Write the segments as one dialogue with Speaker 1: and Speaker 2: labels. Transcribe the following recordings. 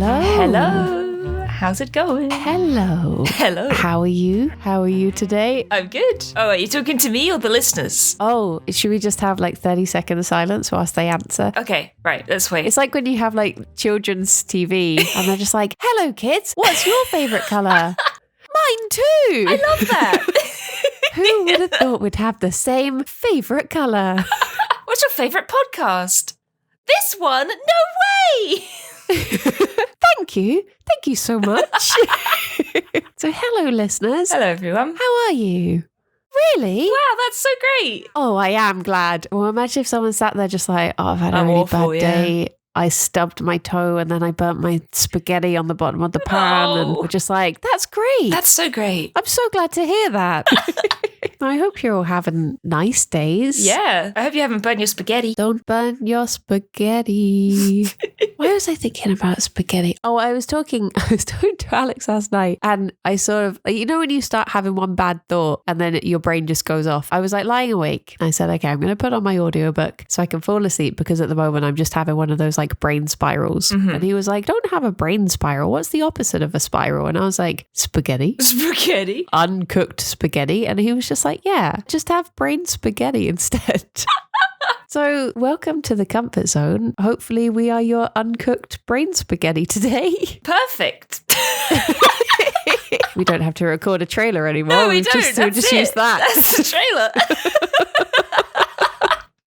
Speaker 1: Hello.
Speaker 2: Hello. How's it going?
Speaker 1: Hello.
Speaker 2: Hello.
Speaker 1: How are you? How are you today?
Speaker 2: I'm good. Oh, are you talking to me or the listeners?
Speaker 1: Oh, should we just have like 30 seconds silence whilst they answer?
Speaker 2: Okay, right. Let's wait.
Speaker 1: It's like when you have like children's TV and they're just like, hello kids, what's your favourite colour? Mine too.
Speaker 2: I love that.
Speaker 1: Who would have thought we'd have the same favourite colour?
Speaker 2: What's your favourite podcast? This one? No way!
Speaker 1: Thank you. Thank you so much. So hello listeners.
Speaker 2: Hello, everyone.
Speaker 1: How are you? Really?
Speaker 2: Wow, that's so great.
Speaker 1: Oh, I am glad. Well, imagine if someone sat there just like, oh, I've had a
Speaker 2: I'm
Speaker 1: really
Speaker 2: awful,
Speaker 1: bad day. I stubbed my toe and then I burnt my spaghetti on the bottom of the pan. And we're just like, that's great.
Speaker 2: That's so great.
Speaker 1: I'm so glad to hear that. I hope you're all having nice days.
Speaker 2: Yeah. I hope you haven't burnt your spaghetti.
Speaker 1: Don't burn your spaghetti. Why was I thinking about spaghetti? Oh, I was talking to Alex last night and I sort of, you know, when you start having one bad thought and then your brain just goes off. I was like lying awake. I said, okay, I'm going to put on my audiobook so I can fall asleep because at the moment I'm just having one of those like brain spirals. Mm-hmm. And he was like, don't have a brain spiral. What's the opposite of a spiral? And I was like, spaghetti.
Speaker 2: Spaghetti?
Speaker 1: Uncooked spaghetti. And he was just like, yeah, just have brain spaghetti instead. So welcome to the comfort zone. Hopefully we are your uncooked brain spaghetti today.
Speaker 2: Perfect.
Speaker 1: We don't have to record a trailer anymore.
Speaker 2: No, we don't.
Speaker 1: We'll just use that.
Speaker 2: That's the trailer.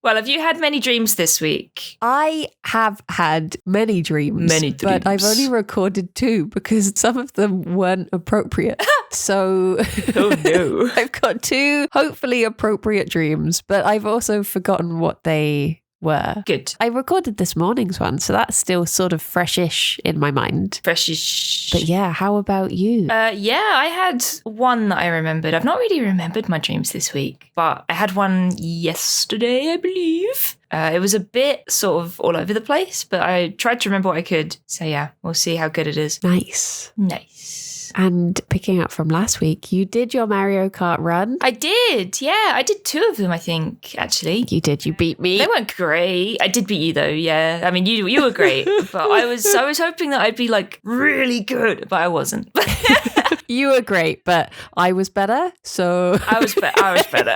Speaker 2: Well, have you had many dreams this week?
Speaker 1: I have had many dreams. But I've only recorded 2 because some of them weren't appropriate. So
Speaker 2: oh no.
Speaker 1: I've got 2 hopefully appropriate dreams, but I've also forgotten what they were.
Speaker 2: Good.
Speaker 1: I recorded this morning's one, so that's still sort of freshish in my mind.
Speaker 2: Freshish.
Speaker 1: But yeah, how about you?
Speaker 2: Yeah, I had one that I remembered. I've not really remembered my dreams this week, but I had one yesterday, I believe. It was a bit sort of all over the place, but I tried to remember what I could. So yeah, we'll see how good it is.
Speaker 1: Nice.
Speaker 2: And
Speaker 1: picking up from last week, you did your Mario Kart run.
Speaker 2: I did, yeah. I did 2 of them, I think, actually.
Speaker 1: You did. You beat me.
Speaker 2: They weren't great. I did beat you, though, yeah. I mean, you were great. But I was hoping that I'd be, like, really good, but I wasn't.
Speaker 1: You were great, but I was better, so...
Speaker 2: I was better.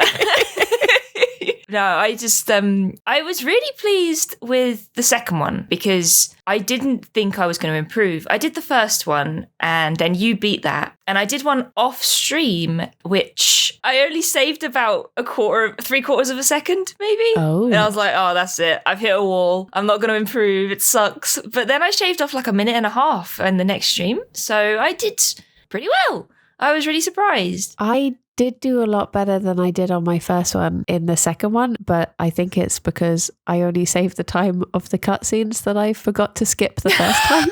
Speaker 2: No, I just, I was really pleased with the second one because I didn't think I was going to improve. I did the first one and then you beat that. And I did one off stream, which I only saved about 3/4 of a second, maybe.
Speaker 1: Oh.
Speaker 2: And I was like, oh, that's it. I've hit a wall. I'm not going to improve. It sucks. But then I shaved off like 1.5 minutes in the next stream. So I did pretty well. I was really surprised.
Speaker 1: I did do a lot better than I did on my first one in the second one, but I think it's because I only saved the time of the cutscenes that I forgot to skip the first time.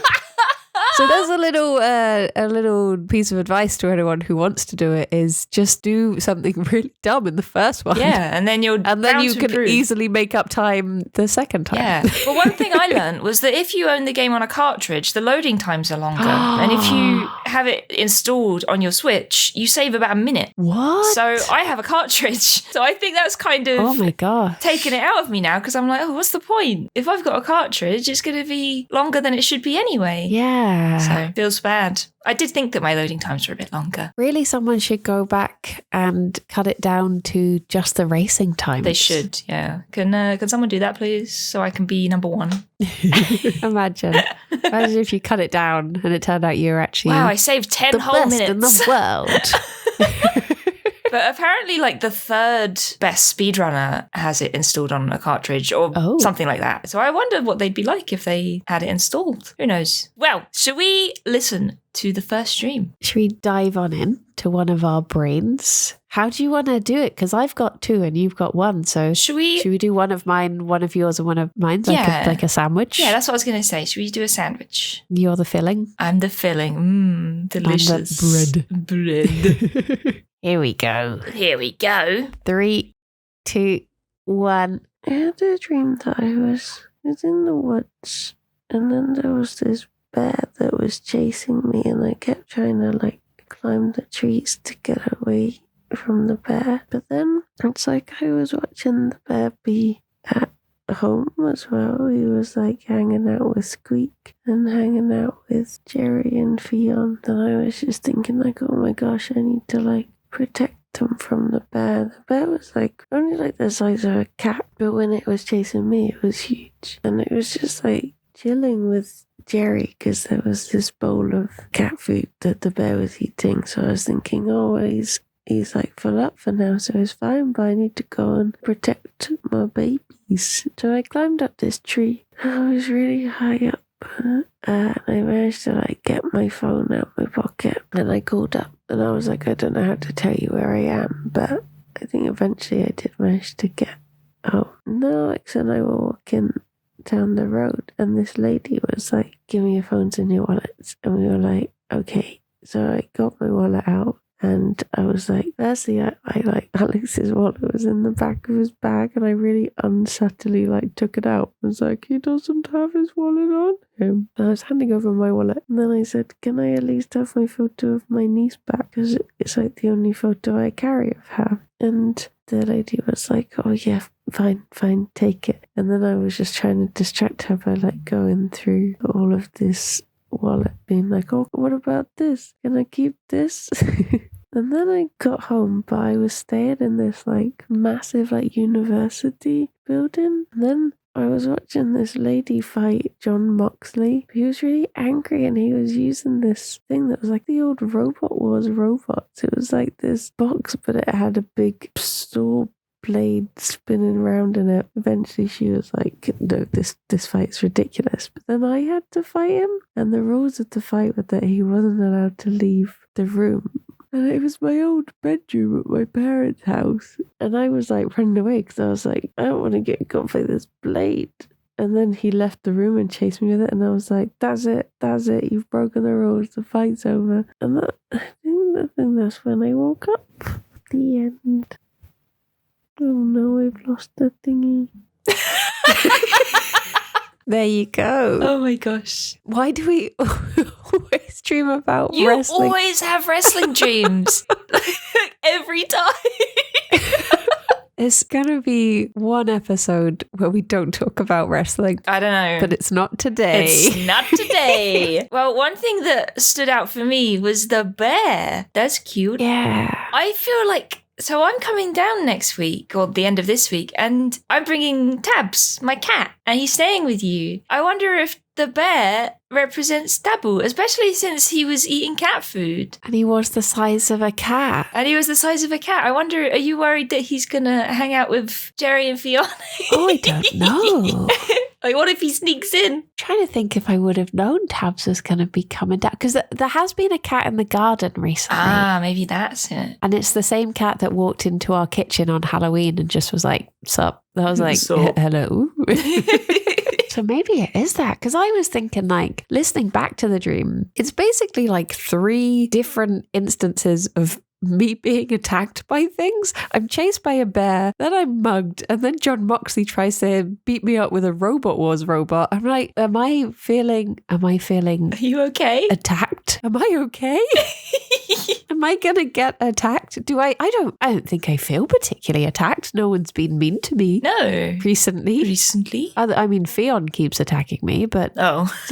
Speaker 1: So there's a little piece of advice to anyone who wants to do it is just do something really dumb in the first one.
Speaker 2: Yeah, and then you
Speaker 1: can easily make up time the second time.
Speaker 2: Yeah. Well, one thing I learned was that if you own the game on a cartridge, the loading times are longer. And if you have it installed on your Switch, you save about 1 minute.
Speaker 1: What?
Speaker 2: So I have a cartridge. So I think that's kind of
Speaker 1: oh my God,
Speaker 2: taking it out of me now because I'm like, oh, what's the point? If I've got a cartridge, it's going to be longer than it should be anyway.
Speaker 1: Yeah.
Speaker 2: So it feels bad. I did think that my loading times were a bit longer.
Speaker 1: Really, someone should go back and cut it down to just the racing times.
Speaker 2: They should, yeah. Can someone do that, please, so I can be number 1?
Speaker 1: Imagine if you cut it down and it turned out you were actually
Speaker 2: wow, I saved 10 whole minutes
Speaker 1: in the world.
Speaker 2: But apparently, like, the 3rd best speedrunner has it installed on a cartridge or something like that. So I wonder what they'd be like if they had it installed. Who knows? Well, should we listen to the first stream?
Speaker 1: Should we dive on in to one of our brains? How do you want to do it? Because I've got 2 and you've got 1. So should we do one of mine, one of yours, and one of mine? Like a sandwich?
Speaker 2: Yeah, that's what I was going to say. Should we do a sandwich?
Speaker 1: You're the filling?
Speaker 2: I'm the filling. Delicious.
Speaker 1: I'm the
Speaker 2: bread.
Speaker 1: Here we go. 3, 2, 1.
Speaker 3: I had a dream that I was in the woods and then there was this bear that was chasing me and I kept trying to like climb the trees to get away from the bear. But then it's like I was watching the bear be at home as well. He was like hanging out with Squeak and hanging out with Jerry and Fion. And I was just thinking like, oh my gosh, I need to like protect him from the bear. The bear was like only like the size of a cat, but when it was chasing me, it was huge. And it was just like chilling with Jerry because there was this bowl of cat food that the bear was eating. So I was thinking, oh, he's like full up for now, so it's fine, but I need to go and protect my babies. So I climbed up this tree. I was really high up. And I managed to like get my phone out my pocket and I called up and I was like, I don't know how to tell you where I am, but I think eventually I did manage to get out. No, Alex and I were walking down the road and this lady was like, give me your phones and your wallets. And we were like, okay. So I got my wallet out. And I was like, firstly, I like Alex's wallet was in the back of his bag, and I really unsubtly like took it out. I was like, he doesn't have his wallet on him. And I was handing over my wallet, and then I said, can I at least have my photo of my niece back? Because it's like the only photo I carry of her. And the lady was like, oh yeah, fine, take it. And then I was just trying to distract her by like going through all of this wallet, being like, oh, what about this? Can I keep this? And then I got home, but I was staying in this like massive like university building. And then I was watching this lady fight John Moxley. He was really angry and he was using this thing that was like the old Robot Wars robots. It was like this box, but it had a big saw blade spinning around in it. Eventually she was like, no, this fight's ridiculous. But then I had to fight him, and the rules of the fight were that he wasn't allowed to leave the room. And it was my old bedroom at my parents' house. And I was like running away because I was like, I don't want to get caught by this blade. And then he left the room and chased me with it. And I was like, that's it. You've broken the rules. The fight's over. And I think that's when I woke up. The end. Oh no, I've lost the thingy.
Speaker 1: There you go.
Speaker 2: Oh my gosh.
Speaker 1: Why do we always dream about
Speaker 2: You
Speaker 1: wrestling?
Speaker 2: You always have wrestling dreams. Every time.
Speaker 1: It's going to be one episode where we don't talk about wrestling.
Speaker 2: I don't know.
Speaker 1: But it's not today.
Speaker 2: It's not today. Well, one thing that stood out for me was the bear. That's cute.
Speaker 1: Yeah.
Speaker 2: I feel like... So I'm coming down next week, or the end of this week, and I'm bringing Tabs, my cat, and he's staying with you. I wonder if the bear represents Tabu, especially since he was eating cat food.
Speaker 1: And he was the size of a cat.
Speaker 2: I wonder, are you worried that he's going to hang out with Jerry and Fiona?
Speaker 1: Oh, I don't know.
Speaker 2: Like, what if he sneaks in?
Speaker 1: Trying to think if I would have known Tabs was going to be coming down. Because there has been a cat in the garden recently.
Speaker 2: Ah, maybe that's it.
Speaker 1: And it's the same cat that walked into our kitchen on Halloween and just was like, sup? I was like,
Speaker 2: Sup?
Speaker 1: Hello. So maybe it is that. Because I was thinking, like, listening back to the dream, it's basically like 3 different instances of me being attacked by things. I'm chased by a bear, then I'm mugged, and then John Moxley tries to beat me up with a Robot Wars robot. I'm like, am I feeling
Speaker 2: Are you okay?
Speaker 1: attacked? Am I okay? Am I gonna get attacked? I don't think I feel particularly attacked. No one's been mean to me.
Speaker 2: No.
Speaker 1: Recently? I mean, Fion keeps attacking me, but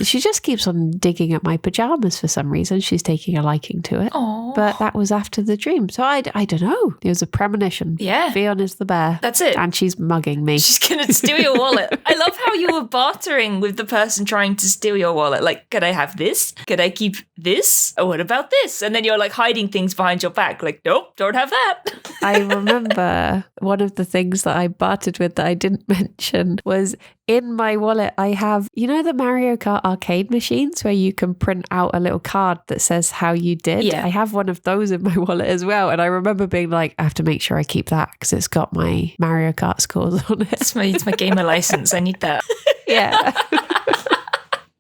Speaker 1: she just keeps on digging at my pajamas for some reason. She's taking a liking to it.
Speaker 2: Aww.
Speaker 1: But that was after the dream. So I don't know. It was a premonition.
Speaker 2: Yeah.
Speaker 1: Fion is the bear.
Speaker 2: That's it.
Speaker 1: And she's mugging me.
Speaker 2: She's going to steal your wallet. I love how you were bartering with the person trying to steal your wallet. Like, could I have this? Could I keep this? Oh, what about this? And then you're like hiding things behind your back. Like, nope, don't have that.
Speaker 1: I remember one of the things that I bartered with that I didn't mention was in my wallet, I have, you know, the Mario Kart arcade machines where you can print out a little card that says how you did.
Speaker 2: Yeah.
Speaker 1: I have one of those in my wallet as well. And I remember being like, I have to make sure I keep that because it's got my Mario Kart scores on it.
Speaker 2: It's my gamer license. I need that.
Speaker 1: Yeah.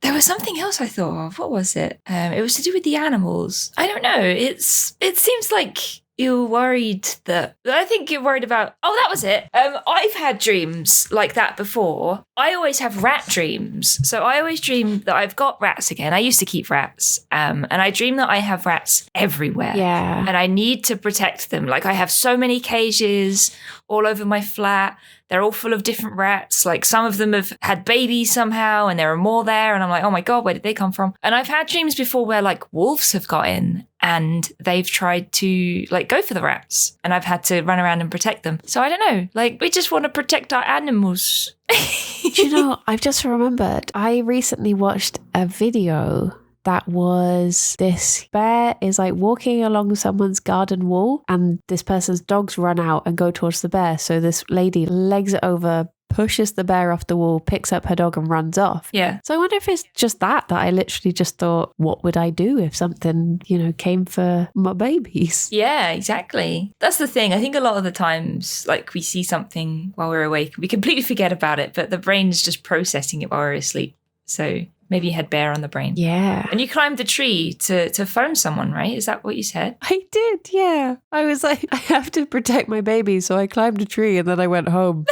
Speaker 2: There was something else I thought of. What was it? It was to do with the animals. I don't know. It seems like you're worried that... I think you're worried about... Oh, that was it. I've had dreams like that before. I always have rat dreams. So I always dream that I've got rats again. I used to keep rats. And I dream that I have rats everywhere.
Speaker 1: Yeah.
Speaker 2: And I need to protect them. Like I have so many cages all over my flat. They're all full of different rats. Like some of them have had babies somehow and there are more there. And I'm like, oh my God, where did they come from? And I've had dreams before where like wolves have got in and they've tried to like go for the rats and I've had to run around and protect them. So I don't know, like we just want to protect our animals.
Speaker 1: Do you know, I've just remembered, I recently watched a video that was this bear is like walking along someone's garden wall and this person's dogs run out and go towards the bear. So this lady legs it over, pushes the bear off the wall, picks up her dog and runs off.
Speaker 2: Yeah.
Speaker 1: So I wonder if it's just that I literally just thought, what would I do if something, came for my babies?
Speaker 2: Yeah, exactly. That's the thing. I think a lot of the times, like we see something while we're awake, we completely forget about it, but the brain is just processing it while we're asleep. So maybe you had bear on the brain.
Speaker 1: Yeah.
Speaker 2: And you climbed the tree to phone someone, right? Is that what you said?
Speaker 1: I did, yeah. I was like, I have to protect my baby, so I climbed a tree and then I went home.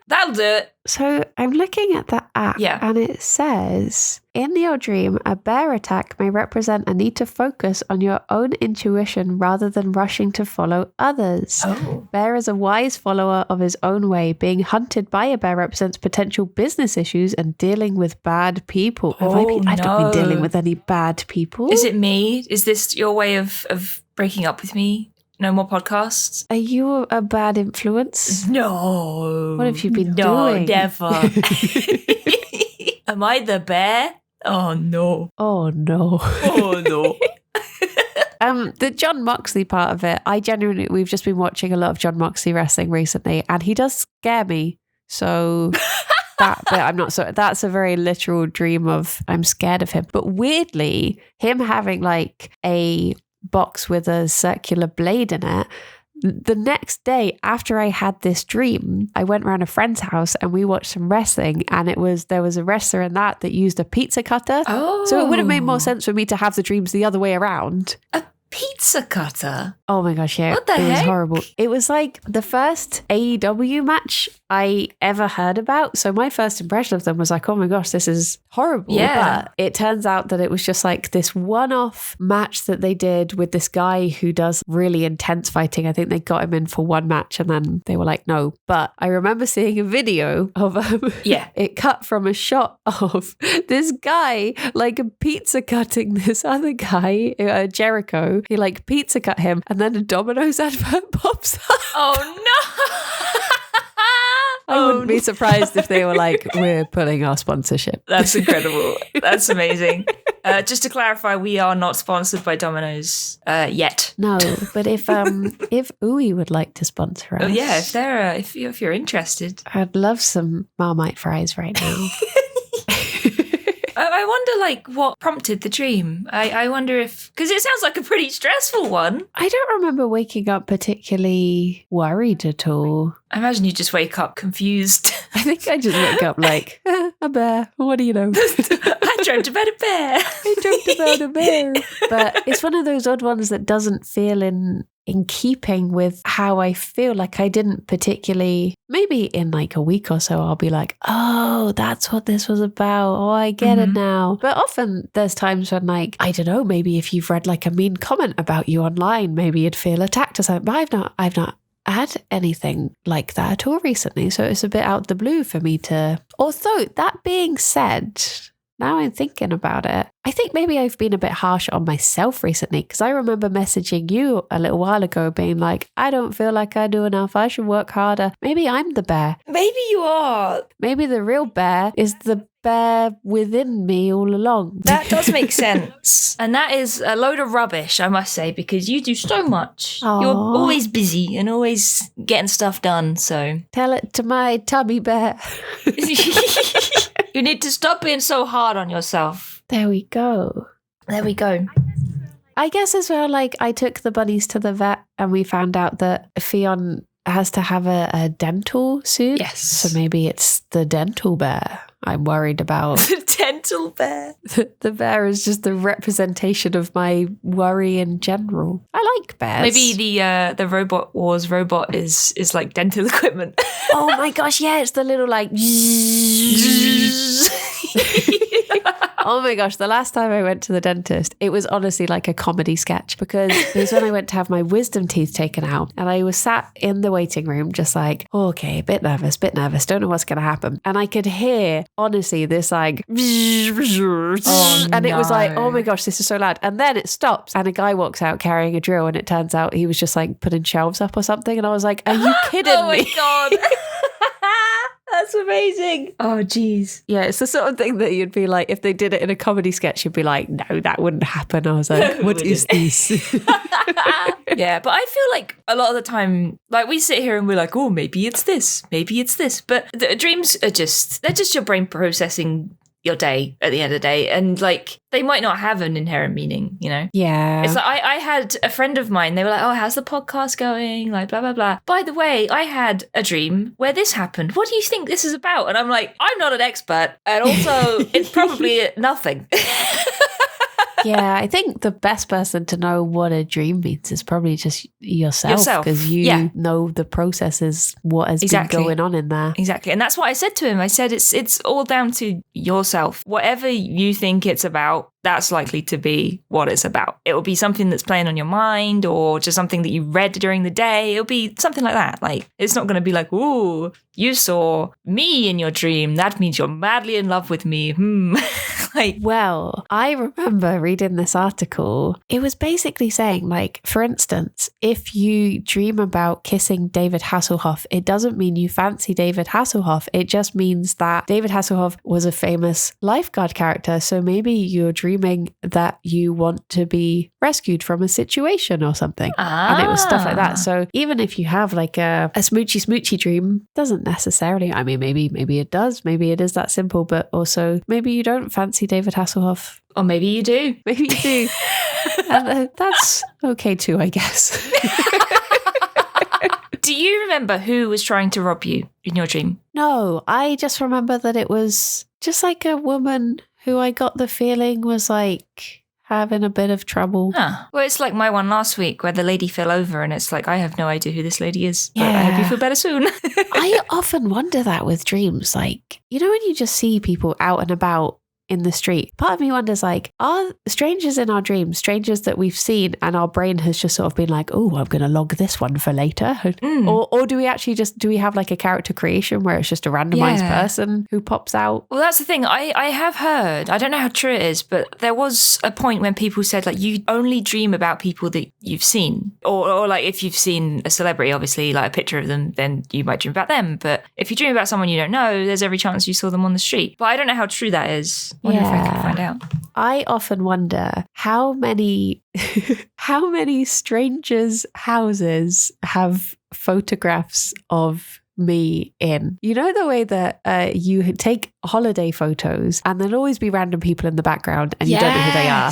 Speaker 2: That'll do it.
Speaker 1: So I'm looking at the app and it says, in your dream, a bear attack may represent a need to focus on your own intuition rather than rushing to follow others.
Speaker 2: Oh.
Speaker 1: Bear is a wise follower of his own way. Being hunted by a bear represents potential business issues and dealing with bad people. I've not been dealing with any bad people.
Speaker 2: Is it me? Is this your way of breaking up with me? No more podcasts?
Speaker 1: Are you a bad influence?
Speaker 2: No.
Speaker 1: What have you been doing?
Speaker 2: No, never. Am I the bear? Oh, no.
Speaker 1: Oh, no.
Speaker 2: Oh, no.
Speaker 1: The John Moxley part of it, we've just been watching a lot of John Moxley wrestling recently, and he does scare me. So that bit, I'm not so, that's a very literal dream of I'm scared of him. But weirdly, him having like a box with a circular blade in it, the next day after I had this dream, I went around a friend's house and we watched some wrestling, and there was a wrestler in that used a pizza cutter.
Speaker 2: Oh.
Speaker 1: So it would have made more sense for me to have the dreams the other way around.
Speaker 2: A pizza cutter?
Speaker 1: Oh my gosh, yeah.
Speaker 2: What the heck?
Speaker 1: It was horrible. It was like the first AEW match I ever heard about. So my first impression of them was like, oh my gosh, this is horrible.
Speaker 2: Yeah.
Speaker 1: But it turns out that it was just like this one-off match that they did with this guy who does really intense fighting. I think they got him in for one match and then they were like, no. But I remember seeing a video of it cut from a shot of this guy like pizza cutting this other guy, Jericho. He like pizza cut him and then a Domino's advert pops up.
Speaker 2: Oh no.
Speaker 1: I wouldn't be surprised if they were like, we're pulling our sponsorship.
Speaker 2: That's incredible. That's amazing. Just to clarify, we are not sponsored by Domino's yet.
Speaker 1: No, but if Ooey would like to sponsor us.
Speaker 2: Oh yeah, if you're interested.
Speaker 1: I'd love some Marmite fries right now.
Speaker 2: I wonder, like, what prompted the dream. I wonder if... Because it sounds like a pretty stressful one.
Speaker 1: I don't remember waking up particularly worried at all.
Speaker 2: I imagine you just wake up confused.
Speaker 1: I think I just wake up like, a bear. What do you know?
Speaker 2: I dreamt about a bear.
Speaker 1: I dreamt about a bear. But it's one of those odd ones that doesn't feel in keeping with how I feel. Like I didn't particularly, maybe in like a week or so, I'll be like, oh, that's what this was about. Oh, I get it now. But often there's times when like, I don't know, maybe if you've read like a mean comment about you online, maybe you'd feel attacked or something. But I've not had anything like that at all recently. So it's a bit out the blue for me to, although that being said, now I'm thinking about it, I think maybe I've been a bit harsh on myself recently, because I remember messaging you a little while ago being like, I don't feel like I do enough. I should work harder. Maybe I'm the bear.
Speaker 2: Maybe you are.
Speaker 1: Maybe the real bear is the bear within me all along.
Speaker 2: That does make sense. And that is a load of rubbish, I must say, because you do so much.
Speaker 1: Aww.
Speaker 2: You're always busy and always getting stuff done, so.
Speaker 1: Tell it to my tummy bear.
Speaker 2: You need to stop being so hard on yourself.
Speaker 1: There we go.
Speaker 2: There we go.
Speaker 1: I guess as well, like I took the bunnies to the vet and we found out that Fionn has to have a dental suit.
Speaker 2: Yes.
Speaker 1: So maybe it's the dental bear I'm worried about.
Speaker 2: The Gentle bear.
Speaker 1: The bear is just the representation of my worry in general. I like bears.
Speaker 2: Maybe the Robot Wars robot is like dental equipment.
Speaker 1: Oh my gosh, yeah, it's the little like... Oh my gosh, the last time I went to the dentist, it was honestly like a comedy sketch, because it was when I went to have my wisdom teeth taken out, and I was sat in the waiting room just like, okay, bit nervous, don't know what's going to happen. And I could hear, honestly, this like... and it was like, oh my gosh, this is so loud. And then it stops and a guy walks out carrying a drill, and it turns out he was just like putting shelves up or something. And I was like, are you kidding me?
Speaker 2: Oh my God. That's amazing. Oh, geez.
Speaker 1: Yeah, it's the sort of thing that you'd be like, if they did it in a comedy sketch, you'd be like, no, that wouldn't happen. I was like, what is this?
Speaker 2: Yeah, but I feel like a lot of the time, like we sit here and we're like, oh, maybe it's this. But the dreams are they're just your brain processing your day at the end of the day, and like they might not have an inherent meaning, you know?
Speaker 1: Yeah.
Speaker 2: It's like I had a friend of mine, they were like, oh, how's the podcast going? Like blah blah blah. By the way, I had a dream where this happened. What do you think this is about? And I'm like, I'm not an expert, and also it's probably nothing.
Speaker 1: Yeah, I think the best person to know what a dream means is probably just yourself, because you know the processes, what has been going on in there.
Speaker 2: Exactly. And that's what I said to him. I said it's all down to yourself. Whatever you think it's about, that's likely to be what it's about. It will be something that's playing on your mind, or just something that you read during the day. It'll be something like that. Like, it's not going to be like, ooh, you saw me in your dream. That means you're madly in love with me. Like,
Speaker 1: well, I remember reading this article. It was basically saying, like, for instance, if you dream about kissing David Hasselhoff, it doesn't mean you fancy David Hasselhoff. It just means that David Hasselhoff was a famous lifeguard character. So maybe you're dreaming that you want to be rescued from a situation or something. And it was stuff like that. So even if you have like a smoochy dream, doesn't necessarily, I mean, maybe it does. Maybe it is that simple, but also maybe you don't fancy David Hasselhoff.
Speaker 2: Or maybe you do.
Speaker 1: Maybe you do. And that's okay too, I guess.
Speaker 2: Do you remember who was trying to rob you in your dream?
Speaker 1: No, I just remember that it was just like a woman who I got the feeling was like having a bit of trouble.
Speaker 2: Huh. Well, it's like my one last week where the lady fell over, and it's like, I have no idea who this lady is. But I hope you feel better soon.
Speaker 1: I often wonder that with dreams. Like, you know, when you just see people out and about in the street, part of me wonders, like, are strangers in our dreams strangers that we've seen and our brain has just sort of been like, oh, I'm going to log this one for later? Or do we actually do we have like a character creation where it's just a randomized person who pops out?
Speaker 2: Well, that's the thing. I have heard, I don't know how true it is, but there was a point when people said, like, you only dream about people that you've seen, or like if you've seen a celebrity, obviously, like a picture of them, then you might dream about them. But if you dream about someone you don't know, there's every chance you saw them on the street. But I don't know how true that is. I wonder if I can find out.
Speaker 1: I often wonder how many strangers' houses have photographs of me in. You know the way that you take holiday photos and there'll always be random people in the background and you don't know who they are.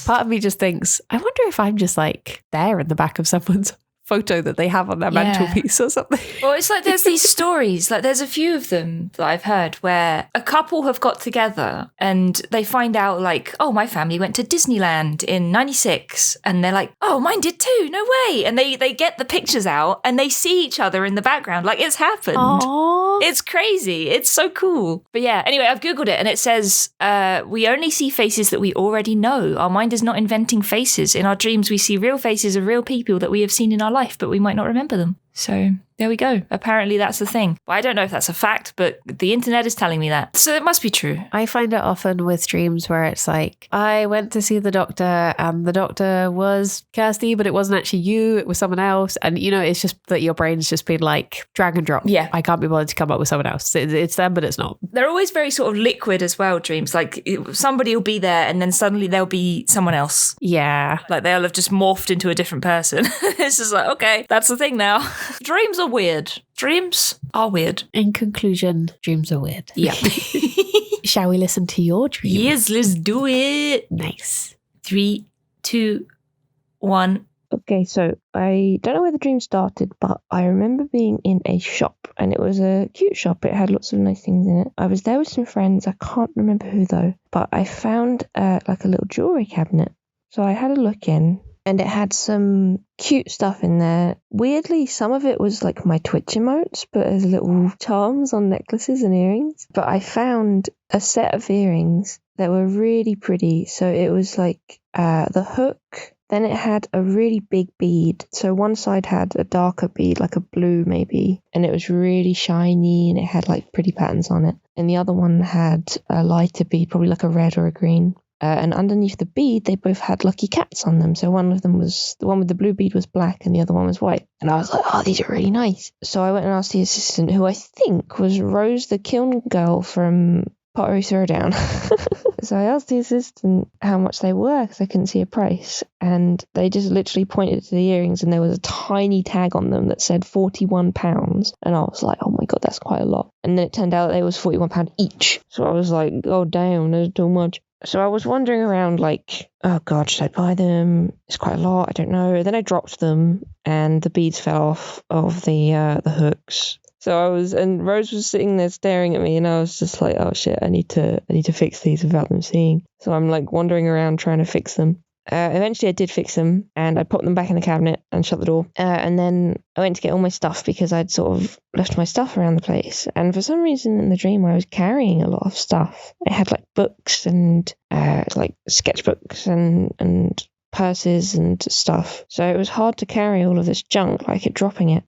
Speaker 1: Part of me just thinks, I wonder if I'm just like there in the back of someone's photo that they have on their mantelpiece or something.
Speaker 2: Well, it's like there's these stories, like there's a few of them that I've heard where a couple have got together and they find out like, oh, my family went to Disneyland in 96, and they're like, oh, mine did too, no way. And they get the pictures out and they see each other in the background like it's happened.
Speaker 1: Aww.
Speaker 2: It's crazy. It's so cool. But yeah, anyway, I've Googled it and it says, we only see faces that we already know. Our mind is not inventing faces. In our dreams, we see real faces of real people that we have seen in our life, but we might not remember them. So there we go. Apparently that's the thing. But I don't know if that's a fact, but the internet is telling me that. So it must be true.
Speaker 1: I find it often with dreams where it's like, I went to see the doctor and the doctor was Kirsty, but it wasn't actually you, it was someone else. And, you know, it's just that your brain's just been like drag and drop.
Speaker 2: Yeah.
Speaker 1: I can't be bothered to come up with someone else. It's them, but it's not.
Speaker 2: They're always very sort of liquid as well, dreams. Like somebody will be there and then suddenly there'll be someone else.
Speaker 1: Yeah.
Speaker 2: Like they'll have just morphed into a different person. It's just like, okay, that's the thing now. Dreams are weird. Dreams are weird.
Speaker 1: In conclusion, dreams are weird.
Speaker 2: Yeah.
Speaker 1: Shall we listen to your dream?
Speaker 2: Yes, let's do it.
Speaker 1: Nice.
Speaker 2: 3, 2, 1.
Speaker 4: Okay, so I don't know where the dream started, but I remember being in a shop, and it was a cute shop. It had lots of nice things in it. I was there with some friends. I can't remember who though, but I found like a little jewelry cabinet. So I had a look in, and it had some cute stuff in there. Weirdly, some of it was like my Twitch emotes, but as little charms on necklaces and earrings. But I found a set of earrings that were really pretty. So it was like the hook. Then it had a really big bead. So one side had a darker bead, like a blue maybe, and it was really shiny and it had like pretty patterns on it. And the other one had a lighter bead, probably like a red or a green. And underneath the bead, they both had lucky cats on them. So one of them was, the one with the blue bead was black and the other one was white. And I was like, oh, these are really nice. So I went and asked the assistant, who I think was Rose, the kiln girl from Pottery Throwdown. So I asked the assistant how much they were because I couldn't see a price. And they just literally pointed to the earrings and there was a tiny tag on them that said £41. And I was like, oh my God, that's quite a lot. And then it turned out that they was £41 each. So I was like, oh damn, that's too much. So I was wandering around like, oh God, should I buy them? It's quite a lot. I don't know. And then I dropped them and the beads fell off of the hooks. So I was, and Rose was sitting there staring at me and I was just like, oh shit, I need to fix these without them seeing. So I'm like wandering around trying to fix them. Eventually I did fix them and I put them back in the cabinet and shut the door. And then I went to get all my stuff because I'd sort of left my stuff around the place. And for some reason in the dream I was carrying a lot of stuff. I had like books and like sketchbooks and purses and stuff. So it was hard to carry all of this junk, like it dropping it.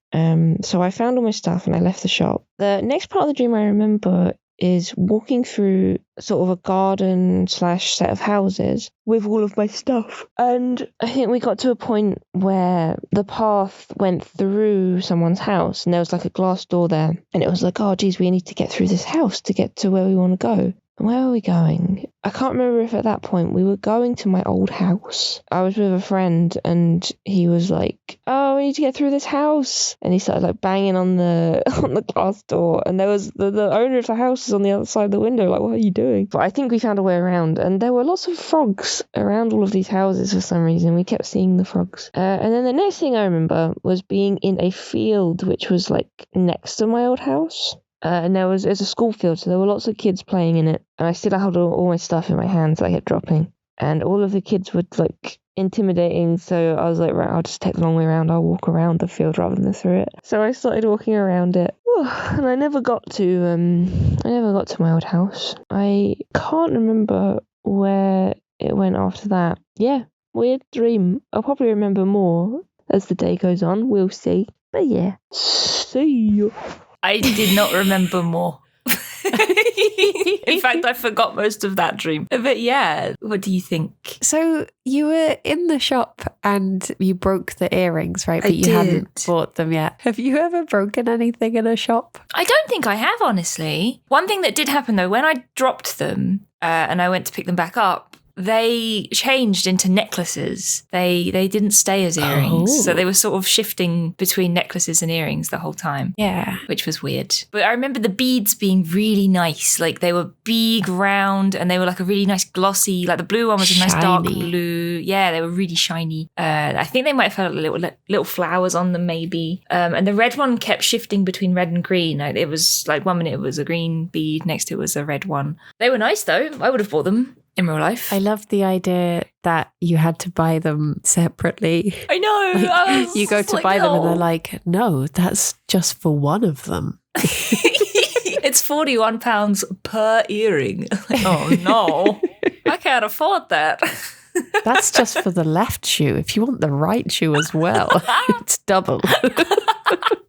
Speaker 4: So I found all my stuff and I left the shop. The next part of the dream I remember is walking through sort of a garden / set of houses with all of my stuff. And I think we got to a point where the path went through someone's house and there was like a glass door there. And it was like, oh geez, we need to get through this house to get to where we want to go. Where are we going? I can't remember if at that point we were going to my old house. I was with a friend and he was like, oh, we need to get through this house. And he started like banging on the glass door. And there was the owner of the house was on the other side of the window, like, what are you doing? But I think we found a way around. And there were lots of frogs around all of these houses for some reason. We kept seeing the frogs. And then the next thing I remember was being in a field which was like next to my old house. And it's a school field, so there were lots of kids playing in it. And I still held all my stuff in my hands that I kept dropping. And all of the kids were like intimidating, so I was like, right, I'll just take the long way around. I'll walk around the field rather than through it. So I started walking around it. And I never got to my old house. I can't remember where it went after that. Yeah, weird dream. I'll probably remember more as the day goes on. We'll see. But yeah, see you.
Speaker 2: I did not remember more. In fact, I forgot most of that dream. But yeah, what do you think?
Speaker 1: So you were in the shop and you broke the earrings, right? But you hadn't bought them yet. Have you ever broken anything in a shop?
Speaker 2: I don't think I have, honestly. One thing that did happen, though, when I dropped them and I went to pick them back up, they changed into necklaces. They didn't stay as earrings. So they were sort of shifting between necklaces and earrings the whole time.
Speaker 1: Yeah.
Speaker 2: Which was weird. But I remember the beads being really nice. Like they were big, round, and they were like a really nice glossy, like the blue one was a nice dark blue. Yeah, they were really shiny. I think they might have had little flowers on them maybe. And the red one kept shifting between red and green. It was like 1 minute it was a green bead, next it was a red one. They were nice though. I would have bought them in real life.
Speaker 1: I love the idea that you had to buy them separately.
Speaker 2: I know.
Speaker 1: Like, you go to buy them and they're like, no, that's just for one of them.
Speaker 2: It's £41 per earring. Oh no, I can't afford that.
Speaker 1: That's just for the left shoe. If you want the right shoe as well, it's double.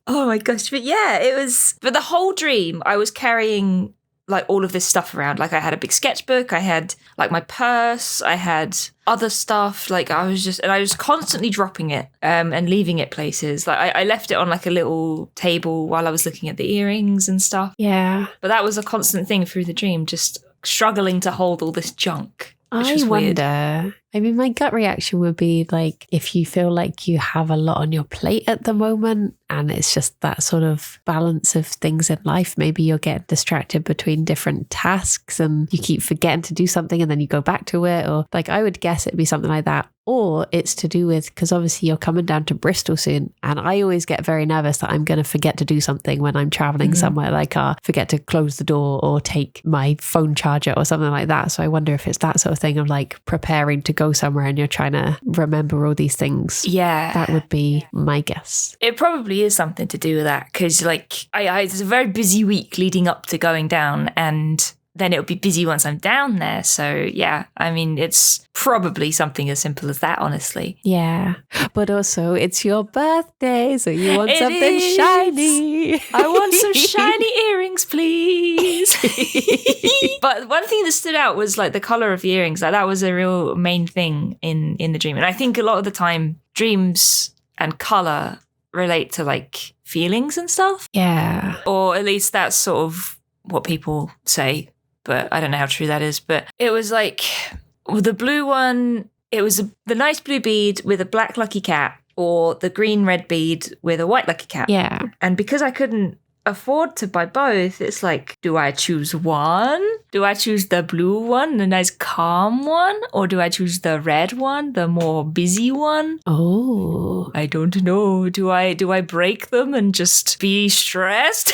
Speaker 2: Oh my gosh. But yeah, it was, for the whole dream, I was carrying like all of this stuff around. Like I had a big sketchbook, I had like my purse, I had other stuff. Like I was constantly dropping it and leaving it places. Like I left it on like a little table while I was looking at the earrings and stuff.
Speaker 1: Yeah.
Speaker 2: But that was a constant thing through the dream, just struggling to hold all this junk. I
Speaker 1: I mean, my gut reaction would be like, if you feel like you have a lot on your plate at the moment and it's just that sort of balance of things in life, maybe you're getting distracted between different tasks and you keep forgetting to do something and then you go back to it. Or like, I would guess it'd be something like that. Or it's to do with, because obviously you're coming down to Bristol soon. And I always get very nervous that I'm going to forget to do something when I'm traveling somewhere, like forget to close the door or take my phone charger or something like that. So I wonder if it's that sort of thing of like preparing to go somewhere and you're trying to remember all these things.
Speaker 2: Yeah.
Speaker 1: That would be my guess.
Speaker 2: It probably is something to do with that because like it's a very busy week leading up to going down and then it'll be busy once I'm down there. So yeah, I mean, it's probably something as simple as that, honestly.
Speaker 1: Yeah. But also it's your birthday, so you want something shiny.
Speaker 2: I want some shiny earrings, please. But one thing that stood out was like the color of the earrings. Like that was a real main thing in the dream. And I think a lot of the time dreams and color relate to like feelings and stuff.
Speaker 1: Yeah.
Speaker 2: Or at least that's sort of what people say. But I don't know how true that is. But it was like the blue one, it was the nice blue bead with a black lucky cat or the green red bead with a white lucky cat.
Speaker 1: Yeah.
Speaker 2: And because I couldn't afford to buy both, it's like, do I choose one? Do I choose the blue one, the nice calm one? Or do I choose the red one, the more busy one?
Speaker 1: Oh.
Speaker 2: I don't know. Do I break them and just be stressed?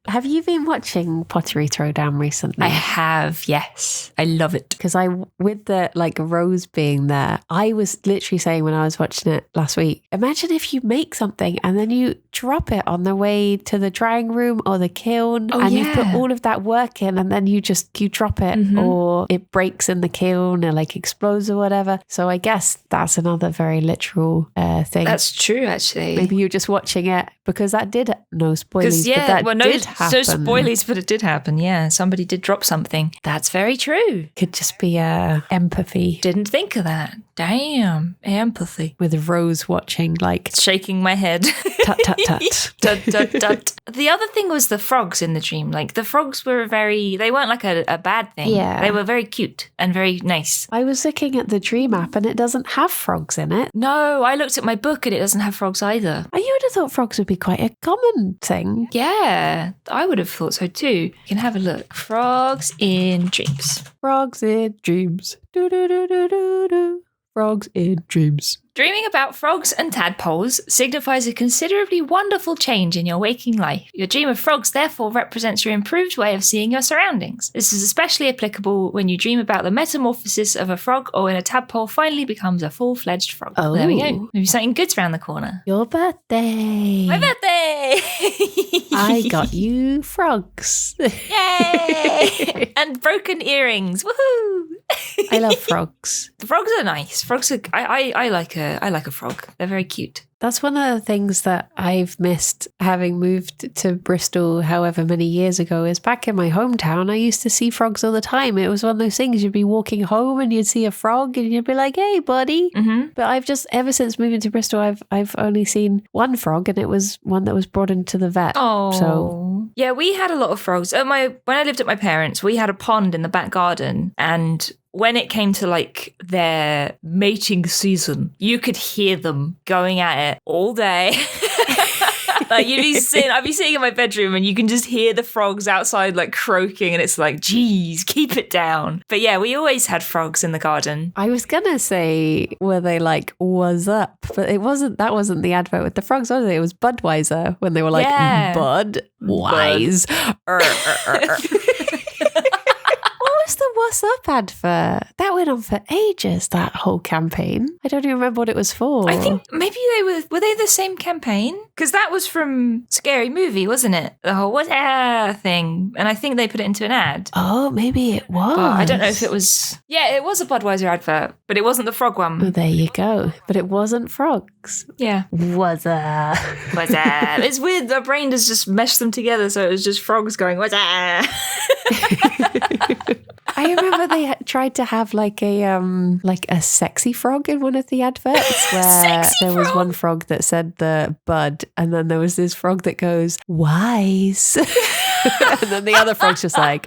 Speaker 1: Have you been watching Pottery Throwdown recently?
Speaker 2: I have, yes. I love it.
Speaker 1: Because with the like rose being there, I was literally saying when I was watching it last week, imagine if you make something and then you drop it on the way to the drying room or the kiln you put all of that work in and then you drop it or it breaks in the kiln or like explodes or whatever. So I guess that's another very literal thing.
Speaker 2: That's true, actually.
Speaker 1: Maybe you're just watching it because that did, no spoilers, but that did happen.
Speaker 2: No spoilies, but it did happen. Yeah, somebody did drop something. That's very true.
Speaker 1: Could just be empathy.
Speaker 2: Didn't think of that. Damn, empathy.
Speaker 1: With Rose watching, like
Speaker 2: shaking my head.
Speaker 1: Tut tut tut.
Speaker 2: Tut tut tut. The other thing was the frogs in the dream. Like the frogs were they weren't like a bad thing.
Speaker 1: Yeah.
Speaker 2: They were very cute and very nice.
Speaker 1: I was looking at the dream app and it doesn't have frogs in it.
Speaker 2: No, I looked at my book and it doesn't have frogs either.
Speaker 1: I would have thought frogs would be quite a common thing.
Speaker 2: Yeah, I would have thought so too. You can have a look. Frogs in dreams.
Speaker 1: Frogs in dreams. Do do do do do do. Frogs in dreams.
Speaker 2: Dreaming about frogs and tadpoles signifies a considerably wonderful change in your waking life. Your dream of frogs therefore represents your improved way of seeing your surroundings. This is especially applicable when you dream about the metamorphosis of a frog or when a tadpole finally becomes a full-fledged frog.
Speaker 1: Oh.
Speaker 2: There we go. Maybe something good's around the corner.
Speaker 1: Your birthday.
Speaker 2: My birthday!
Speaker 1: I got you frogs.
Speaker 2: Yay! And broken earrings. Woohoo!
Speaker 1: I love frogs.
Speaker 2: The frogs are nice. Frogs are. I like a frog. They're very cute.
Speaker 1: That's one of the things that I've missed having moved to Bristol however many years ago is back in my hometown, I used to see frogs all the time. It was one of those things you'd be walking home and you'd see a frog and you'd be like, hey, buddy. Mm-hmm. But I've just, ever since moving to Bristol, I've only seen one frog and it was one that was brought into the vet.
Speaker 2: Oh.
Speaker 1: So
Speaker 2: yeah, we had a lot of frogs. When I lived at my parents', we had a pond in the back garden and when it came to like their mating season, you could hear them going at it all day. Like I'd be sitting in my bedroom and you can just hear the frogs outside like croaking and it's like, geez, keep it down. But yeah, we always had frogs in the garden.
Speaker 1: I was gonna say, were they like, was up? But that wasn't the advert with the frogs, was it? It was Budweiser when they were like, Bud Wise. What was the What's Up advert? That went on for ages, that whole campaign. I don't even remember what it was for.
Speaker 2: I think maybe were they the same campaign? Because that was from Scary Movie, wasn't it? The whole what thing. And I think they put it into an ad.
Speaker 1: Oh, maybe it was.
Speaker 2: But I don't know if it was. Yeah, it was a Budweiser advert, but it wasn't the frog one.
Speaker 1: Oh, there you go. But it wasn't frogs.
Speaker 2: Yeah.
Speaker 1: Was up?
Speaker 2: What's up? It's weird. Our brain has just meshed them together, so it was just frogs going, what's up?
Speaker 1: I remember they tried to have like a sexy frog in one of the adverts where there was one frog that said the bud and then there was this frog that goes wise and then the other frog's just like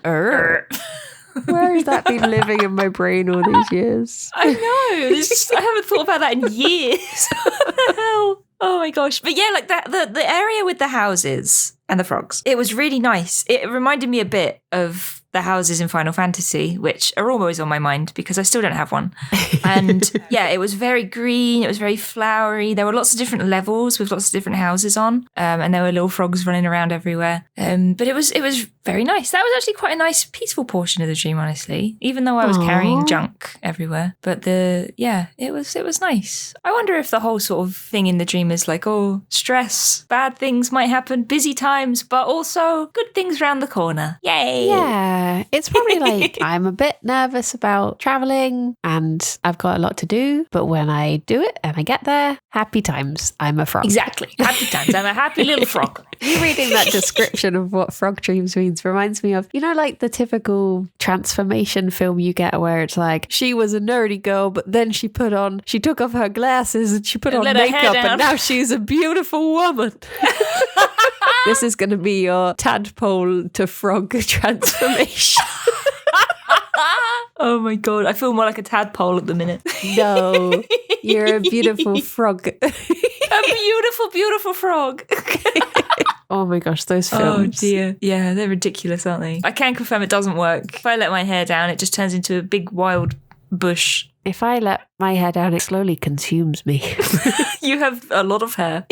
Speaker 1: Where has that been living in my brain all these years?
Speaker 2: I know. I haven't thought about that in years. What the hell? Oh my gosh. But yeah, like the area with the houses and the frogs, it was really nice. It reminded me a bit of the houses in Final Fantasy, which are always on my mind because I still don't have one. And yeah, it was very green. It was very flowery. There were lots of different levels with lots of different houses on. And there were little frogs running around everywhere. But it was very nice. That was actually quite a nice, peaceful portion of the dream, honestly, even though I was carrying junk everywhere. But it was nice. I wonder if the whole sort of thing in the dream is like, oh, stress, bad things might happen, busy times, but also good things round the corner. Yay.
Speaker 1: Yeah. It's probably like I'm a bit nervous about traveling and I've got a lot to do, but when I do it and I get there, happy times. I'm a frog.
Speaker 2: Exactly. Happy times. I'm a happy little frog.
Speaker 1: You reading that description of what frog dreams means reminds me of, like the typical transformation film you get where it's like, she was a nerdy girl, but then she took off her glasses and she put on makeup and now she's a beautiful woman. This is going to be your tadpole to frog transformation.
Speaker 2: Oh my God. I feel more like a tadpole at the minute.
Speaker 1: No, you're a beautiful frog.
Speaker 2: A beautiful, beautiful frog.
Speaker 1: Oh my gosh, those films.
Speaker 2: Oh dear. Yeah, they're ridiculous, aren't they? I can confirm it doesn't work. If I let my hair down, it just turns into a big wild bush.
Speaker 1: If I let my hair down, it slowly consumes me.
Speaker 2: You have a lot of hair.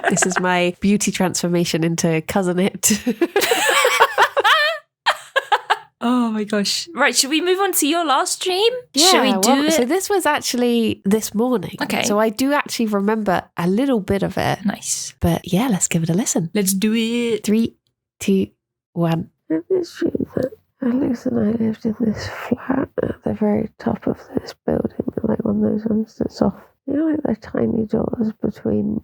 Speaker 1: This is my beauty transformation into cousin it.
Speaker 2: Oh my gosh. Right, should we move on to your last dream?
Speaker 1: Yeah,
Speaker 2: should we do it?
Speaker 1: So this was actually this morning.
Speaker 2: Okay.
Speaker 1: So I do actually remember a little bit of it.
Speaker 2: Nice.
Speaker 1: But yeah, let's give it a listen.
Speaker 2: Let's do it.
Speaker 1: 3, 2, 1.
Speaker 3: In this dream that Alex and I lived in this flat at the very top of this building, like one of those ones that's off, like the tiny doors between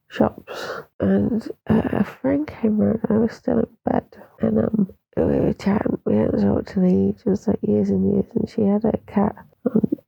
Speaker 3: shops. And a friend came around. I was still in bed, and we were chatting. We hadn't talked in ages, like years and years, and she had a cat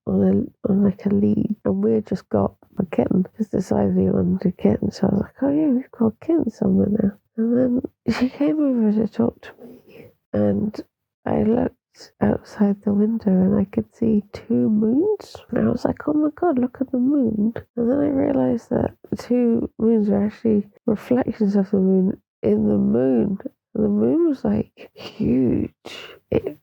Speaker 3: on like a lead, and we had just got a kitten. Just decided we wanted a kitten, so I was like, oh yeah, we've got a kitten somewhere now. And then she came over to talk to me, and I looked outside the window and I could see 2 moons. And I was like, oh my God, look at the moon. And then I realised that 2 moons are actually reflections of the moon in the moon. And the moon was like huge. It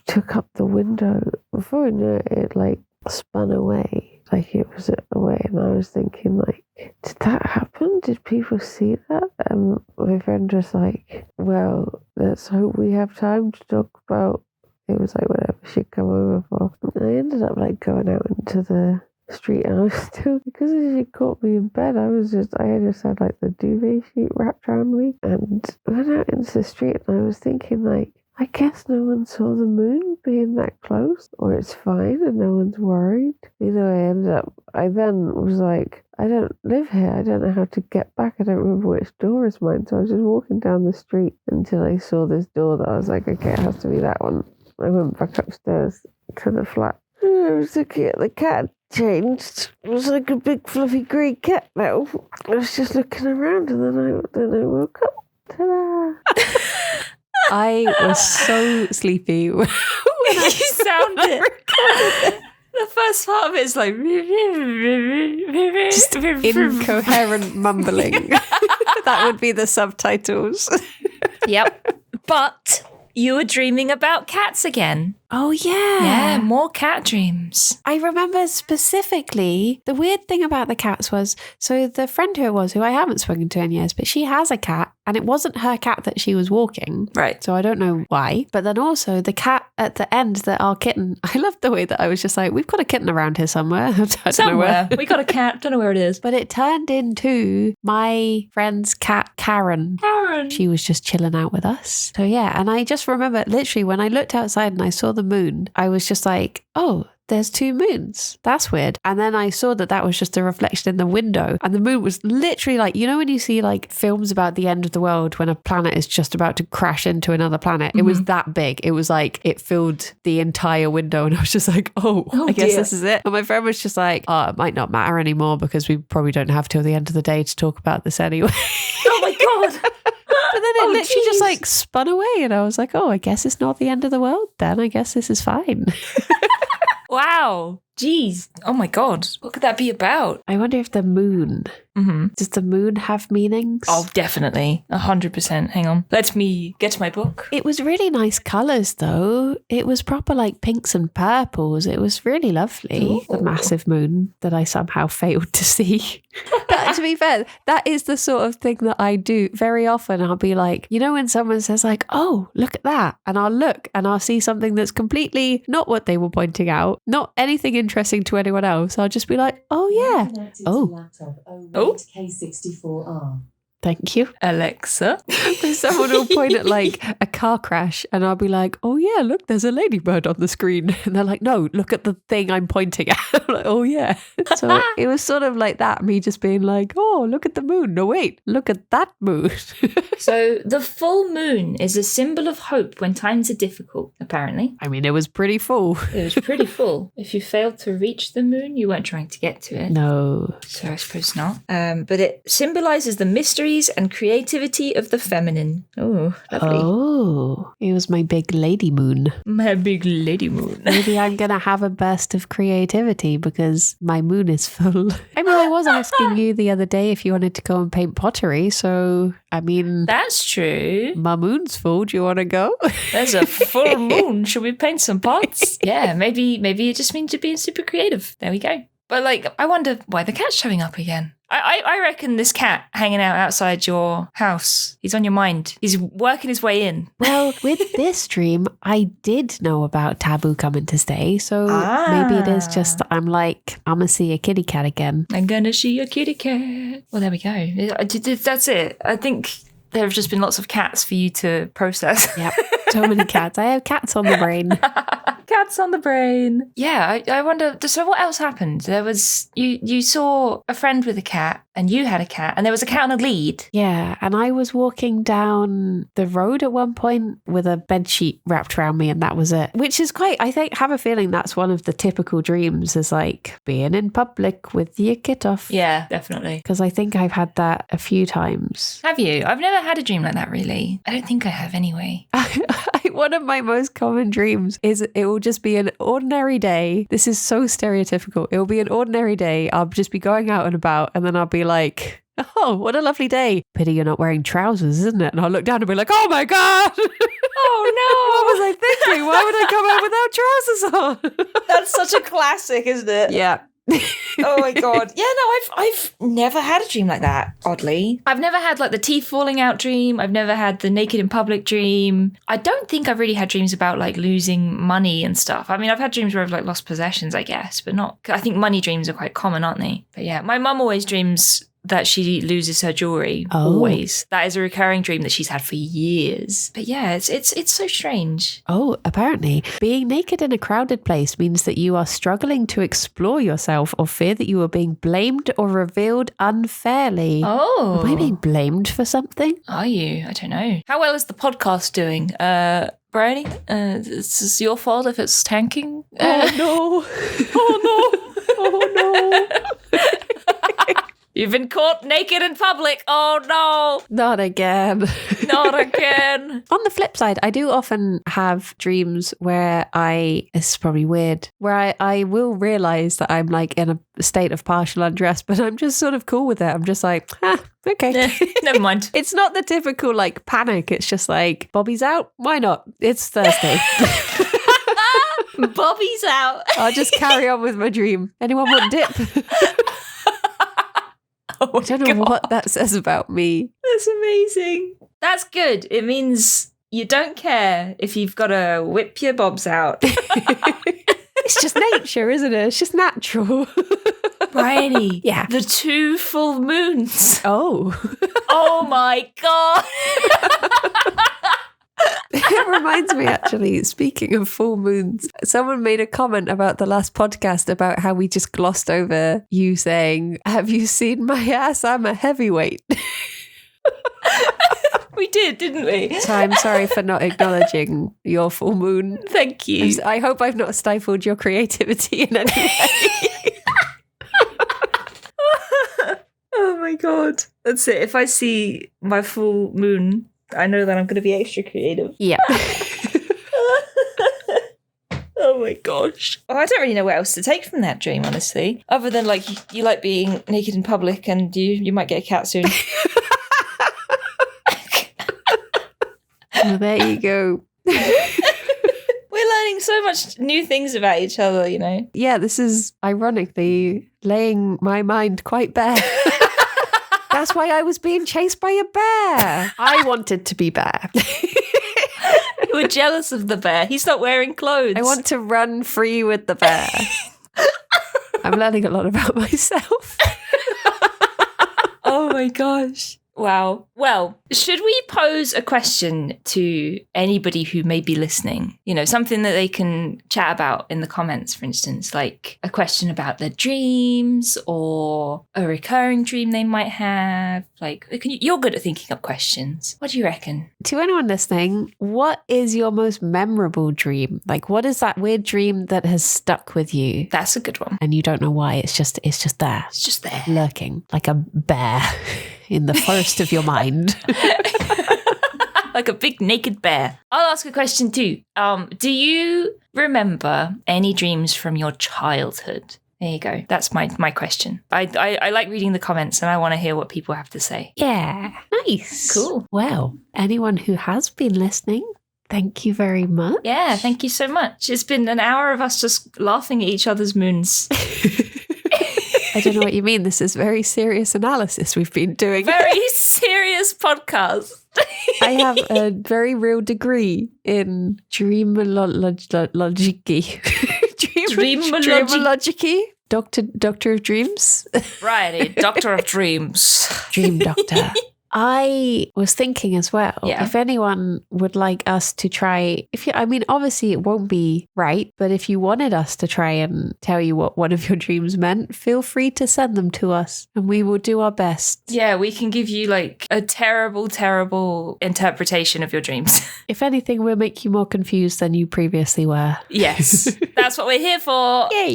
Speaker 3: took up the window. Before I knew it, it like spun away. Like it was away. And I was thinking like, did that happen? Did people see that? And my friend was like, well, let's hope we have time to talk about. It was like whatever she'd come over for. And I ended up like going out into the street, and I was still, because she caught me in bed, I just had like the duvet sheet wrapped around me, and went out into the street, and I was thinking like, I guess no one saw the moon being that close, or it's fine and no one's worried. I then was like, I don't live here, I don't know how to get back, I don't remember which door is mine, so I was just walking down the street until I saw this door that I was like, okay, it has to be that one. I went back upstairs to the flat. I was looking at the cat. Changed. It was like a big fluffy grey cat now. I was just looking around, and then I woke up. Ta-da!
Speaker 1: I was so sleepy when
Speaker 2: You sound it. The first part of it is like
Speaker 1: just incoherent mumbling. That would be the subtitles.
Speaker 2: Yep. But you were dreaming about cats again.
Speaker 1: Oh, yeah.
Speaker 2: Yeah, more cat dreams.
Speaker 1: I remember specifically, the weird thing about the cats was, so the friend who it was, who I haven't spoken to in years, but she has a cat, and it wasn't her cat that she was walking.
Speaker 2: Right.
Speaker 1: So I don't know why. But then also the cat at the end, that our kitten, I loved the way that I was just like, we've got a kitten around here somewhere. I don't know where.
Speaker 2: We got a cat. Don't know where it is.
Speaker 1: But it turned into my friend's cat, Karen. She was just chilling out with us. So yeah, and I just remember literally when I looked outside and I saw the moon, I was just like, oh, there's 2 moons. That's weird. And then I saw that was just a reflection in the window. And the moon was literally like, when you see like films about the end of the world when a planet is just about to crash into another planet, it was that big. It was like, it filled the entire window. And I was just like, I guess this is it. And my friend was just like, oh, it might not matter anymore because we probably don't have till the end of the day to talk about this anyway.
Speaker 2: Oh my God.
Speaker 1: then it literally just like spun away, and I was like, oh, I guess it's not the end of the world then. I guess this is fine.
Speaker 2: Wow. Jeez. Oh my God. What could that be about?
Speaker 1: I wonder if the moon, does the moon have meanings?
Speaker 2: Oh, definitely. 100%. Hang on. Let me get to my book.
Speaker 1: It was really nice colours though. It was proper like pinks and purples. It was really lovely.
Speaker 2: Ooh.
Speaker 1: The massive moon that I somehow failed to see. To be fair, that is the sort of thing that I do very often. I'll be like, you know, when someone says like, oh, look at that. And I'll look and I'll see something that's completely not what they were pointing out, not anything interesting to anyone else. I'll just be like, oh yeah. Oh.
Speaker 3: K64R.
Speaker 1: Thank you.
Speaker 2: Alexa.
Speaker 1: Someone will point at like a car crash and I'll be like, oh yeah, look, there's a ladybird on the screen. And they're like, no, look at the thing I'm pointing at. I'm like, oh yeah. So it was sort of like that, me just being like, oh, look at the moon. No, wait, look at that moon.
Speaker 2: So the full moon is a symbol of hope when times are difficult, apparently.
Speaker 1: I mean, it was pretty full.
Speaker 2: It was pretty full. If you failed to reach the moon, you weren't trying to get to it.
Speaker 1: No.
Speaker 2: So I suppose not. But it symbolizes the mysteries and creativity of the feminine. Oh, lovely.
Speaker 1: Oh, it was my big lady moon.
Speaker 2: My big lady moon.
Speaker 1: Maybe I'm going to have a burst of creativity because my moon is full. I mean, I was asking you the other day if you wanted to go and paint pottery. So, I mean,
Speaker 2: That's true.
Speaker 1: my moon's full. Do you want to go?
Speaker 2: There's a full moon. Should we paint some pots? Yeah, maybe it just means you're being super creative. There we go. But like, I wonder why the cat's showing up again. I reckon this cat hanging out outside your house, he's on your mind. He's working his way in.
Speaker 1: Well, with this dream, I did know about Taboo coming to stay. So maybe it is just that I'm like, I'm going to see a kitty cat again.
Speaker 2: I'm gonna see a kitty cat. Well, there we go. That's it. I think there have just been lots of cats for you to process.
Speaker 1: Yep. So many cats. I have cats on the brain.
Speaker 2: Cats on the brain. Yeah, I wonder, so what else happened? There was, you saw a friend with a cat and you had a cat and there was a cat on a lead.
Speaker 1: Yeah, and I was walking down the road at one point with a bedsheet wrapped around me and that was it. Which is quite, I think, have a feeling that's one of the typical dreams is like being in public with your kit off.
Speaker 2: Yeah, definitely.
Speaker 1: Because I think I've had that a few times.
Speaker 2: Have you? I've never had a dream like that, really. I don't think I have anyway.
Speaker 1: One of my most common dreams is it will just be an ordinary day. This is so stereotypical. It will be an ordinary day. I'll just be going out and about and then I'll be like, oh, what a lovely day. Pity you're not wearing trousers, isn't it? And I'll look down and be like, oh my God.
Speaker 2: Oh no.
Speaker 1: What was I thinking? Why would I come out without trousers on?
Speaker 2: That's such a classic, isn't it?
Speaker 1: Yeah.
Speaker 2: Oh my God. Yeah, no, I've never had a dream like that, oddly. I've never had like the teeth falling out dream. I've never had the naked in public dream. I don't think I've really had dreams about like losing money and stuff. I mean, I've had dreams where I've like lost possessions, I guess, but not, I think money dreams are quite common, aren't they? But yeah, my mum always dreams that she loses her jewelry.
Speaker 1: Oh.
Speaker 2: Always. That is a recurring dream that she's had for years. But yeah, it's so strange.
Speaker 1: Oh, apparently, being naked in a crowded place means that you are struggling to explore yourself or fear that you are being blamed or revealed unfairly.
Speaker 2: Oh.
Speaker 1: Am I being blamed for something?
Speaker 2: Are you? I don't know. How well is the podcast doing? Bryony, this is your fault if it's tanking.
Speaker 1: Oh no. Oh no.
Speaker 2: You've been caught naked in public. Oh no.
Speaker 1: Not again.
Speaker 2: Not again.
Speaker 1: On the flip side, I do often have dreams where it's probably weird, where I will realize that I'm like in a state of partial undress, but I'm just sort of cool with it. I'm just like, okay.
Speaker 2: Never mind.
Speaker 1: It's not the typical like panic. It's just like, Bobby's out. Why not? It's Thursday.
Speaker 2: Bobby's out.
Speaker 1: I'll just carry on with my dream. Anyone want dip?
Speaker 2: Oh,
Speaker 1: I don't know what that says about me.
Speaker 2: That's amazing. That's good. It means you don't care if you've got to whip your bobs out.
Speaker 1: It's just nature, isn't it? It's just natural.
Speaker 2: Bryony.
Speaker 1: Yeah.
Speaker 2: The 2 full moons.
Speaker 1: Oh.
Speaker 2: Oh my God.
Speaker 1: It reminds me, actually, speaking of full moons, someone made a comment about the last podcast about how we just glossed over you saying, have you seen my ass? I'm a heavyweight.
Speaker 2: We did, didn't we?
Speaker 1: So I'm sorry for not acknowledging your full moon.
Speaker 2: Thank you.
Speaker 1: I hope I've not stifled your creativity in any way.
Speaker 2: Oh my God. That's it. If I see my full moon I know that I'm going to be extra creative.
Speaker 1: Yeah.
Speaker 2: Oh my gosh. Oh, I don't really know what else to take from that dream, honestly. Other than like you like being naked in public and you might get a cat soon.
Speaker 1: Well, there you go.
Speaker 2: We're learning so much new things about each other, you know.
Speaker 1: Yeah, this is ironically laying my mind quite bare. That's why I was being chased by a bear. I wanted to be bear.
Speaker 2: You were jealous of the bear. He's not wearing clothes.
Speaker 1: I want to run free with the bear. I'm learning a lot about myself.
Speaker 2: Oh my gosh. Wow. Well, should we pose a question to anybody who may be listening? You know, something that they can chat about in the comments, for instance, like a question about their dreams or a recurring dream they might have. Like, you're good at thinking up questions. What do you reckon?
Speaker 1: To anyone listening, what is your most memorable dream? Like, what is that weird dream that has stuck with you?
Speaker 2: That's a good one.
Speaker 1: And you don't know why. It's just there.
Speaker 2: It's just there.
Speaker 1: Lurking like a bear in the forest of your mind.
Speaker 2: Like a big naked bear. I'll ask a question too. Do you remember any dreams from your childhood? There you go. That's my question. I like reading the comments and I want to hear what people have to say.
Speaker 1: Yeah. Nice.
Speaker 2: Cool.
Speaker 1: Well, anyone who has been listening, thank you very much.
Speaker 2: Yeah, thank you so much. It's been an hour of us just laughing at each other's moons.
Speaker 1: I don't know what you mean. This is very serious analysis we've been doing.
Speaker 2: Very serious podcast.
Speaker 1: I have a very real degree in dreamology. Dreamology. Doctor of Dreams.
Speaker 2: Righty, Doctor of Dreams.
Speaker 1: Dream Doctor. I was thinking as well,
Speaker 2: Yeah.
Speaker 1: if anyone would like us to try, obviously it won't be right, but if you wanted us to try and tell you what one of your dreams meant, feel free to send them to us and we will do our best.
Speaker 2: Yeah, we can give you like a terrible, terrible interpretation of your dreams.
Speaker 1: If anything, we'll make you more confused than you previously were.
Speaker 2: Yes, that's what we're here for.
Speaker 1: Yay!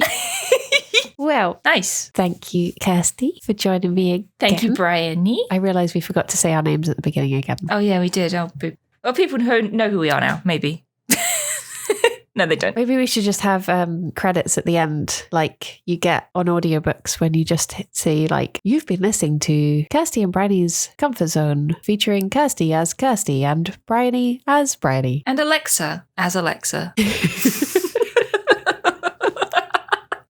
Speaker 1: Well,
Speaker 2: Nice.
Speaker 1: thank you, Kirsty, for joining me again.
Speaker 2: Thank you, Bryony.
Speaker 1: I realised we forgot to say our names at the beginning again.
Speaker 2: Oh, yeah, we did. Oh, boop. Well, people know who we are now, maybe. No, they don't.
Speaker 1: Maybe we should just have credits at the end, like you get on audiobooks when you just see, like, you've been listening to Kirsty and Bryony's Comfort Zone, featuring Kirsty as Kirsty and Bryony as Bryony.
Speaker 2: And Alexa as Alexa.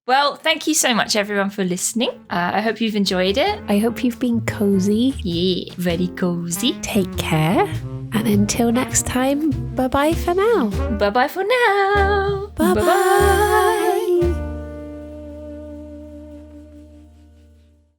Speaker 2: Well, thank you so much, everyone, for listening. I hope you've enjoyed it.
Speaker 1: I hope you've been cozy.
Speaker 2: Yeah, very cozy.
Speaker 1: Take care. And until next time, bye-bye for now.
Speaker 2: Bye-bye for now.
Speaker 1: Bye-bye.